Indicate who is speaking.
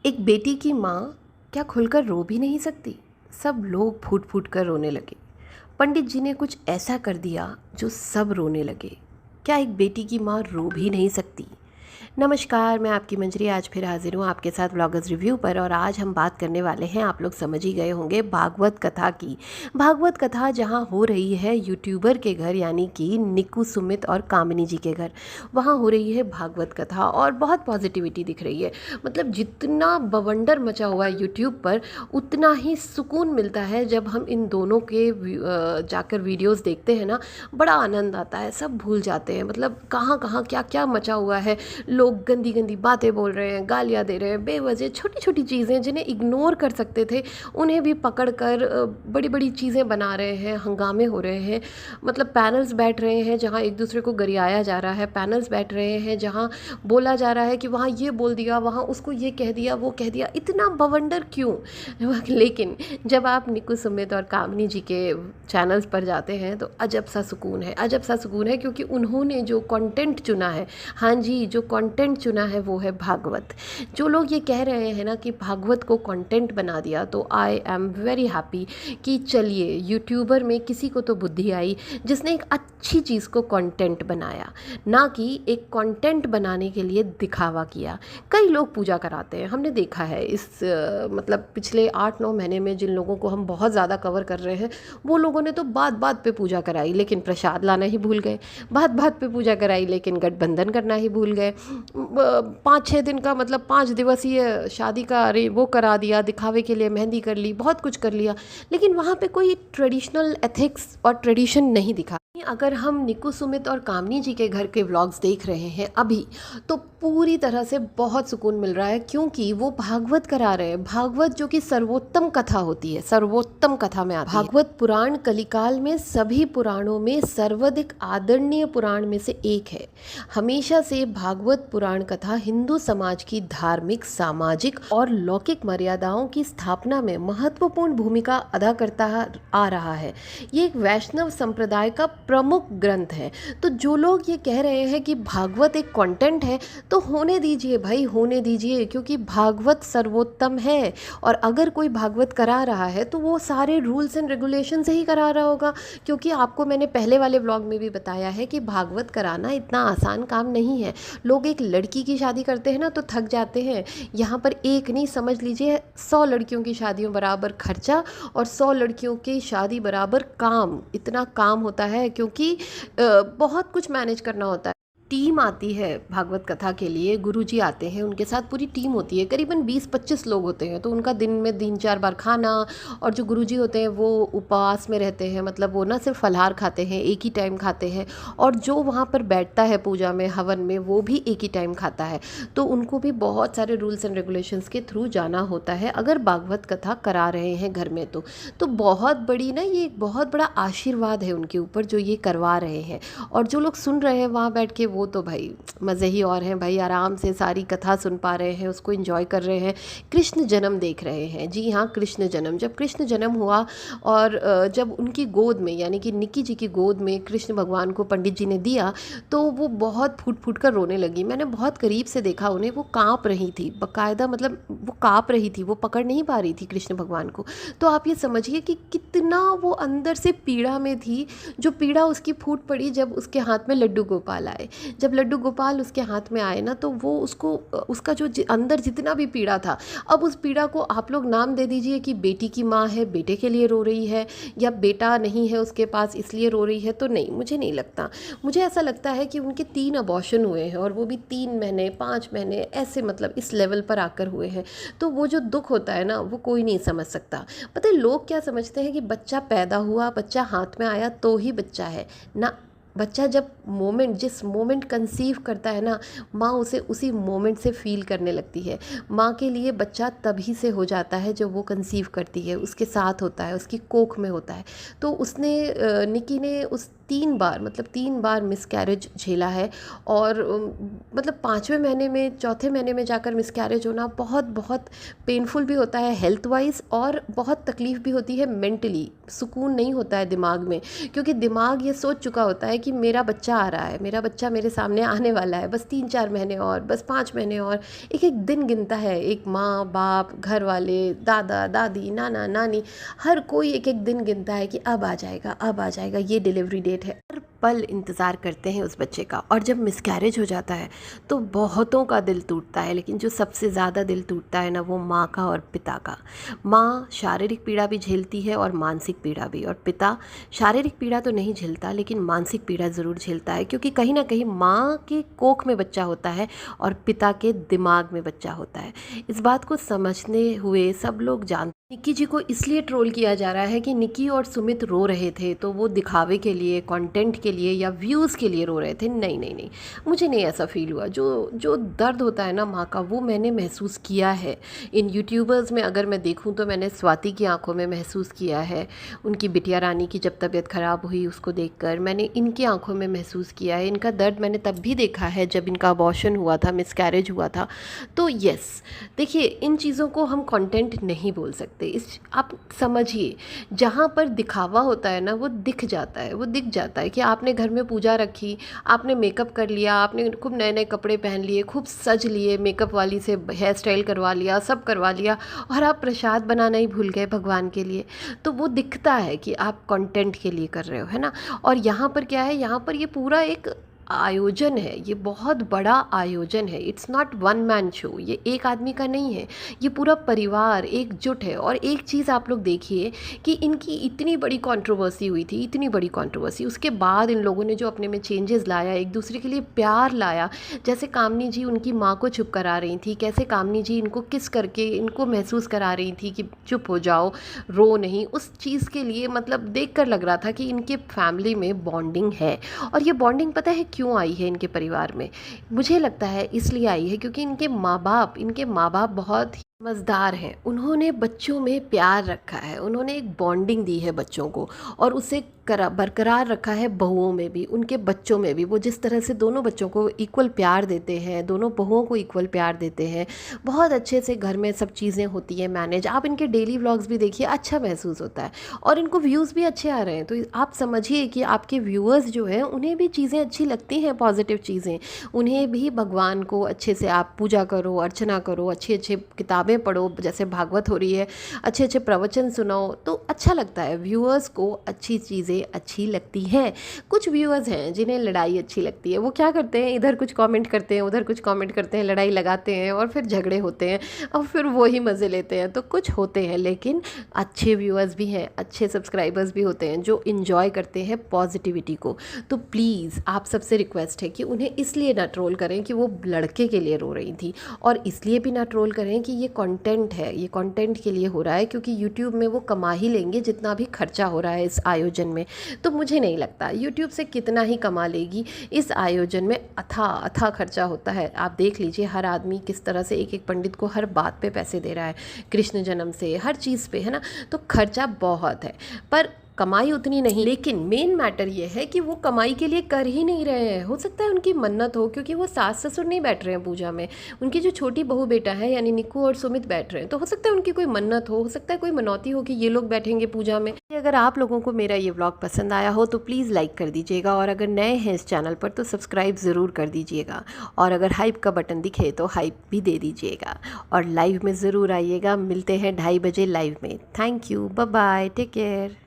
Speaker 1: एक बेटी की माँ क्या खुलकर रो भी नहीं सकती? सब लोग फूट फूट कर रोने लगे। पंडित जी ने कुछ ऐसा कर दिया जो सब रोने लगे। क्या एक बेटी की माँ रो भी नहीं सकती? नमस्कार, मैं आपकी मंजरी आज फिर हाजिर हूँ आपके साथ व्लॉगर्स रिव्यू पर। और आज हम बात करने वाले हैं, आप लोग समझ ही गए होंगे, भागवत कथा की। भागवत कथा जहाँ हो रही है यूट्यूबर के घर, यानी कि निक्कू, सुमित और कामिनी जी के घर, वहाँ हो रही है भागवत कथा और बहुत पॉजिटिविटी दिख रही है। मतलब जितना बवंडर मचा हुआ है यूट्यूब पर, उतना ही सुकून मिलता है जब हम इन दोनों के जाकर वीडियोस देखते हैं ना। बड़ा आनंद आता है, सब भूल जाते हैं। मतलब कहाँ कहाँ क्या क्या मचा हुआ है। लोग गंदी गंदी बातें बोल रहे हैं, गालियाँ दे रहे हैं, बेवजह छोटी छोटी चीज़ें जिन्हें इग्नोर कर सकते थे उन्हें भी पकड़ कर बड़ी बड़ी चीज़ें बना रहे हैं, हंगामे हो रहे हैं। मतलब पैनल्स बैठ रहे हैं जहाँ एक दूसरे को गरियाया जा रहा है, पैनल्स बैठ रहे हैं जहाँ बोला जा रहा है कि वहाँ ये बोल दिया, वहाँ उसको ये कह दिया, वो कह दिया। इतना बवंडर क्यों? लेकिन जब आप निक्कू, सुमित और कामिनी जी के चैनल्स पर जाते हैं तो अजब सा सुकून है, अजब सा सुकून है, क्योंकि उन्होंने जो कंटेंट चुना है, हाँ जी, जो कंटेंट चुना है वो है भागवत। जो लोग ये कह रहे हैं ना कि भागवत को कंटेंट बना दिया, तो आई एम वेरी हैप्पी कि चलिए यूट्यूबर में किसी को तो बुद्धि आई जिसने एक अच्छी चीज़ को कंटेंट बनाया, ना कि एक कंटेंट बनाने के लिए दिखावा किया। कई लोग पूजा कराते हैं, हमने देखा है इस मतलब पिछले 8-9 महीने में जिन लोगों को हम बहुत ज़्यादा कवर कर रहे हैं, वो लोगों ने तो बात बात पे पूजा कराई लेकिन प्रसाद लाना ही भूल गए, बात बात पे पूजा कराई लेकिन गठबंधन करना ही भूल गए। 5-6 दिन का, मतलब 5 दिवसीय शादी का अरे वो करा दिया, दिखावे के लिए मेहंदी कर ली, बहुत कुछ कर लिया, लेकिन वहाँ पे कोई ट्रेडिशनल एथिक्स और ट्रेडिशन नहीं दिखा। अगर हम निक्कू, सुमित और कामिनी जी के घर के व्लॉग्स देख रहे हैं अभी, तो पूरी तरह से बहुत सुकून मिल रहा है, क्योंकि वो भागवत करा रहे हैं। भागवत जो कि सर्वोत्तम कथा होती है, सर्वोत्तम कथा में आती है। भागवत पुराण कलिकाल में सभी पुराणों में सर्वाधिक आदरणीय पुराण में से एक है। हमेशा से भागवत पुराण कथा हिंदू समाज की धार्मिक, सामाजिक और लौकिक मर्यादाओं की स्थापना में महत्वपूर्ण भूमिका अदा करता आ रहा है। ये एक वैष्णव संप्रदाय का प्रमुख ग्रंथ है। तो जो लोग ये कह रहे हैं कि भागवत एक कंटेंट है, तो होने दीजिए भाई, होने दीजिए, क्योंकि भागवत सर्वोत्तम है। और अगर कोई भागवत करा रहा है तो वो सारे रूल्स एंड रेगुलेशन से ही करा रहा होगा, क्योंकि आपको मैंने पहले वाले व्लॉग में भी बताया है कि भागवत कराना इतना आसान काम नहीं है। लोग एक लड़की की शादी करते हैं ना तो थक जाते हैं, यहाँ पर एक नहीं, समझ लीजिए 100 लड़कियों की शादियों बराबर खर्चा और 100 लड़कियों की शादी बराबर काम। इतना काम होता है क्योंकि बहुत कुछ मैनेज करना होता है। टीम आती है भागवत कथा के लिए, गुरुजी आते हैं, उनके साथ पूरी टीम होती है, करीबन 20-25 लोग होते हैं। तो उनका दिन में 3-4 बार खाना, और जो गुरुजी होते हैं वो उपवास में रहते हैं, मतलब वो ना सिर्फ फलाहार खाते हैं, एक ही टाइम खाते हैं। और जो वहाँ पर बैठता है पूजा में, हवन में, वो भी एक ही टाइम खाता है। तो उनको भी बहुत सारे रूल्स एंड रेगुलेशंस के थ्रू जाना होता है अगर भागवत कथा करा रहे हैं घर में। तो बहुत बड़ी ना, ये एक बहुत बड़ा आशीर्वाद है उनके ऊपर जो ये करवा रहे हैं। और जो लोग सुन रहे हैं वहाँ बैठ के, वो तो भाई मज़े ही और हैं भाई, आराम से सारी कथा सुन पा रहे हैं, उसको एंजॉय कर रहे हैं, कृष्ण जन्म देख रहे हैं। जी हाँ, कृष्ण जन्म। जब कृष्ण जन्म हुआ और जब उनकी गोद में, यानी कि निक्की जी की गोद में कृष्ण भगवान को पंडित जी ने दिया, तो वो बहुत फूट फूट कर रोने लगी। मैंने बहुत करीब से देखा उन्हें, वो काँप रही थी बाकायदा, मतलब वो काँप रही थी, वो पकड़ नहीं पा रही थी कृष्ण भगवान को। तो आप ये समझिए कि कितना वो अंदर से पीड़ा में थी। जो पीड़ा उसकी फूट पड़ी जब उसके हाथ में लड्डू गोपाल आए। जब लड्डू गोपाल उसके हाथ में आए ना, तो वो उसको, उसका जो अंदर जितना भी पीड़ा था, अब उस पीड़ा को आप लोग नाम दे दीजिए कि बेटी की माँ है, बेटे के लिए रो रही है, या बेटा नहीं है उसके पास इसलिए रो रही है। तो नहीं, मुझे नहीं लगता। मुझे ऐसा लगता है कि उनके 3 अबॉर्शन हुए हैं, और वो भी 3 महीने 5 महीने ऐसे, मतलब इस लेवल पर आकर हुए हैं। तो वो जो दुख होता है ना, वो कोई नहीं समझ सकता। पता है लोग क्या समझते हैं कि बच्चा पैदा हुआ, बच्चा हाथ में आया तो ही बच्चा है ना। बच्चा जब जिस मोमेंट कंसीव करता है ना, माँ उसे उसी मोमेंट से फील करने लगती है। माँ के लिए बच्चा तभी से हो जाता है जब वो कंसीव करती है, उसके साथ होता है, उसकी कोख में होता है। तो उसने, निक्की ने उस 3 बार, मतलब 3 बार मिसकैरेज झेला है। और मतलब 5वें महीने में, चौथे महीने में जाकर मिसकैरेज होना बहुत बहुत पेनफुल भी होता है हेल्थ वाइज, और बहुत तकलीफ़ भी होती है मेंटली। सुकून नहीं होता है दिमाग में, क्योंकि दिमाग ये सोच चुका होता है कि मेरा बच्चा आ रहा है, मेरा बच्चा मेरे सामने आने वाला है, बस 3-4 महीने और, बस 5 महीने और। एक एक दिन गिनता है, एक माँ बाप, घर वाले, दादा दादी, नाना नानी, हर कोई एक एक दिन गिनता है कि अब आ जाएगा, अब आ जाएगा, ये डिलीवरी डेट है। हर पल इंतज़ार करते हैं उस बच्चे का। और जब मिसकैरेज हो जाता है तो बहुतों का दिल टूटता है, लेकिन जो सबसे ज़्यादा दिल टूटता है ना, वो माँ का और पिता का। माँ शारीरिक पीड़ा भी झेलती है और मानसिक पीड़ा भी, और पिता शारीरिक पीड़ा तो नहीं झेलता लेकिन मानसिक पीड़ा ज़रूर झेलता है, क्योंकि कहीं ना कहीं माँ के कोख में बच्चा होता है और पिता के दिमाग में बच्चा होता है। इस बात को समझने हुए सब लोग जानते। निक्की जी को इसलिए ट्रोल किया जा रहा है कि निक्की और सुमित रो रहे थे तो वो दिखावे के लिए, कंटेंट के लिए या व्यूज़ के लिए रो रहे थे। नहीं नहीं नहीं, मुझे नहीं ऐसा फील हुआ। जो जो दर्द होता है ना माँ का, वो मैंने महसूस किया है। इन यूट्यूबर्स में अगर मैं देखूँ तो मैंने स्वाति की आंखों में महसूस किया है, उनकी बिटिया रानी की जब तबीयत ख़राब हुई उसको देखकर मैंने इनकी आंखों में महसूस किया है। इनका दर्द मैंने तब भी देखा है जब इनका अबॉर्शन हुआ था, मिसकैरेज हुआ था। तो यस, देखिए, इन चीज़ों को हम कंटेंट नहीं बोल सकते। इस आप समझिए, जहाँ पर दिखावा होता है ना, वो दिख जाता है, वो दिख जाता है कि आपने घर में पूजा रखी, आपने मेकअप कर लिया, आपने खूब नए नए कपड़े पहन लिए, खूब सज लिए, मेकअप वाली से हेयर स्टाइल करवा लिया, सब करवा लिया, और आप प्रसाद बनाना ही भूल गए भगवान के लिए। तो वो दिखता है कि आप कंटेंट के लिए कर रहे हो, है ना। और यहाँ पर क्या है, यहाँ पर ये पूरा एक आयोजन है, ये बहुत बड़ा आयोजन है। It's not one man show, ये एक आदमी का नहीं है, ये पूरा परिवार एकजुट है। और एक चीज़ आप लोग देखिए कि इनकी इतनी बड़ी कंट्रोवर्सी हुई थी, इतनी बड़ी कंट्रोवर्सी, उसके बाद इन लोगों ने जो अपने में चेंजेस लाया, एक दूसरे के लिए प्यार लाया। जैसे कामनी जी उनकी माँ को चुप करा रही थी, कैसे कामनी जी इनको किस करके इनको महसूस करा रही थी कि चुप हो जाओ, रो नहीं। उस चीज़ के लिए मतलब देख कर लग रहा था कि इनके फैमिली में बॉन्डिंग है। और ये बॉन्डिंग पता है क्यों आई है इनके परिवार में? मुझे लगता है इसलिए आई है क्योंकि इनके माँ बाप बहुत समझदार हैं। उन्होंने बच्चों में प्यार रखा है, उन्होंने एक बॉन्डिंग दी है बच्चों को, और उसे बरकरार रखा है बहुओं में भी, उनके बच्चों में भी। वो जिस तरह से दोनों बच्चों को इक्वल प्यार देते हैं, दोनों बहुओं को इक्वल प्यार देते हैं, बहुत अच्छे से घर में सब चीज़ें होती हैं मैनेज। आप इनके डेली व्लॉग्स भी देखिए, अच्छा महसूस होता है, और इनको व्यूज़ भी अच्छे आ रहे हैं। तो आप समझिए कि आपके व्यूअर्स जो हैं उन्हें भी चीज़ें अच्छी लगती हैं, पॉजिटिव चीज़ें। उन्हें भी भगवान को अच्छे से आप पूजा करो, अर्चना करो, अच्छी अच्छी किताबें पढ़ो, जैसे भागवत हो रही है, अच्छे अच्छे प्रवचन सुनो, तो अच्छा लगता है। व्यूअर्स को अच्छी चीज़ें अच्छी लगती हैं। कुछ व्यूअर्स हैं जिन्हें लड़ाई अच्छी लगती है, वो क्या करते हैं, इधर कुछ कमेंट करते हैं, उधर कुछ कमेंट करते हैं, लड़ाई लगाते हैं, और फिर झगड़े होते हैं, और फिर वही मज़े लेते हैं। तो कुछ होते हैं, लेकिन अच्छे व्यूअर्स भी हैं, अच्छे सब्सक्राइबर्स भी होते हैं जो इन्जॉय करते हैं पॉजिटिविटी को। तो प्लीज़ आप सबसे रिक्वेस्ट है कि उन्हें इसलिए ना ट्रोल करें कि वो लड़के के लिए रो रही थी, और इसलिए भी ना ट्रोल करें कि ये कंटेंट है, ये कंटेंट के लिए हो रहा है, क्योंकि यूट्यूब में वो कमा ही लेंगे जितना भी खर्चा हो रहा है इस आयोजन में। तो मुझे नहीं लगता यूट्यूब से कितना ही कमा लेगी, इस आयोजन में अथाह खर्चा होता है। आप देख लीजिए हर आदमी किस तरह से एक एक पंडित को हर बात पे पैसे दे रहा है, कृष्ण जन्म से हर चीज़ पे, है ना। तो खर्चा बहुत है, पर कमाई उतनी नहीं। लेकिन मेन मैटर ये है कि वो कमाई के लिए कर ही नहीं रहे हैं। हो सकता है उनकी मन्नत हो, क्योंकि वो सास ससुर नहीं बैठ रहे हैं पूजा में, उनकी जो छोटी बहू बेटा है यानी निक्कू और सुमित बैठ रहे हैं। तो हो सकता है उनकी कोई मन्नत हो सकता है कोई मनौती हो कि ये लोग बैठेंगे पूजा में। अगर आप लोगों को मेरा ये व्लॉग पसंद आया हो तो प्लीज़ लाइक कर दीजिएगा, और अगर नए हैं इस चैनल पर तो सब्सक्राइब ज़रूर कर दीजिएगा, और अगर हाइप का बटन दिखे तो हाइप भी दे दीजिएगा, और लाइव में ज़रूर आइएगा। मिलते हैं 2:30 बजे लाइव में। Thank you, bye bye, take care.